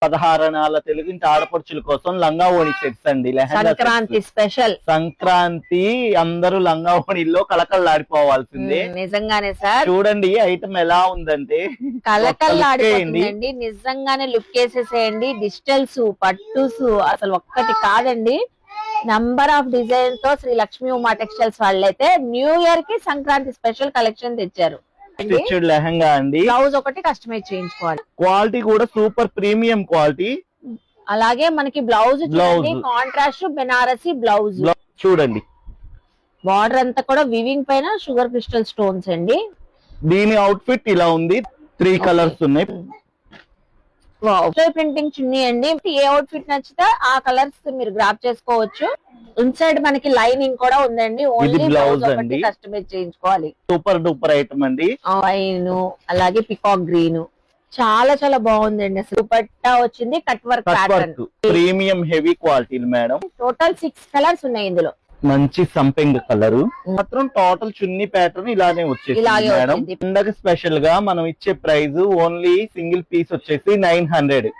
16 తెలుగింటి ఆడపడుచుల కోసం లంగా ఓణి సెట్స్ అండి. సంక్రాంతి స్పెషల్. సంక్రాంతి అందరూ లంగా ఓణిల్లో కళకళలాడిపోవాల్సిందే. నిజంగానే సార్. చూడండి ఐటమ్ ఎలా ఉందంటే కళకళలాడిపోతుందండి. నిజంగానే లుక్ వేసేసేయండి. డిజిటల్స్, పట్టుస్ అసలు ఒక్కటి కాదండి. నంబర్ ఆఫ్ డిజైన్ తో శ్రీ లక్ష్మీ ఉమా టెక్స్టైల్స్ వాళ్ళైతే న్యూ ఇయర్ కి సంక్రాంతి స్పెషల్ కలెక్షన్ తెచ్చారు. స్టిచ్డ్ లెహంగా అండి. బ్లౌజ్ ఒకటి కస్టమైజ్ చేయించుకోవాలి. క్వాలిటీ కూడా సూపర్ ప్రీమియం క్వాలిటీ. అలాగే మనకి బ్లౌజ్ కాంట్రాస్ట్ బెనారసి బ్లౌజ్ చూడండి. బార్డర్ అంతా కూడా వివింగ్ పైన షుగర్ క్రిస్టల్ స్టోన్స్ అండి. దీని అవుట్ఫిట్ ఇలా ఉంది. 3 కలర్స్ ఉన్నాయి. ప్రింటింగ్ చున్నీ అండి. ఏ అవుట్ఫిట్ నచ్చితే ఆ కలర్స్ మీరు గ్రాప్ చేసుకోవచ్చు. ఇన్సైడ్ మనకి లైనింగ్ కూడా ఉందండి. ఓన్లీ బ్లౌజ్ ఒకటి కస్టమైజ్ చేయించుకోవాలి. సూపర్ డూపర్ ఐటమ్ అండి. వైన్ అలాగే పికాక్ గ్రీన్ చాలా చాలా బాగుందండి. అసలు దుపట్టా వచ్చింది cut work pattern. Premium heavy quality madam. Total 6 colours ఉన్నాయి ఇందులో. మంచి సంపెంగ కలర్ మాత్రం టోటల్ చున్నీ ప్యాటర్న్ ఇలానే వచ్చేసింది మేడం. పండగ స్పెషల్ గా మనం ఇచ్చే ప్రైస్ ఓన్లీ సింగిల్ పీస్ వచ్చేసి 900.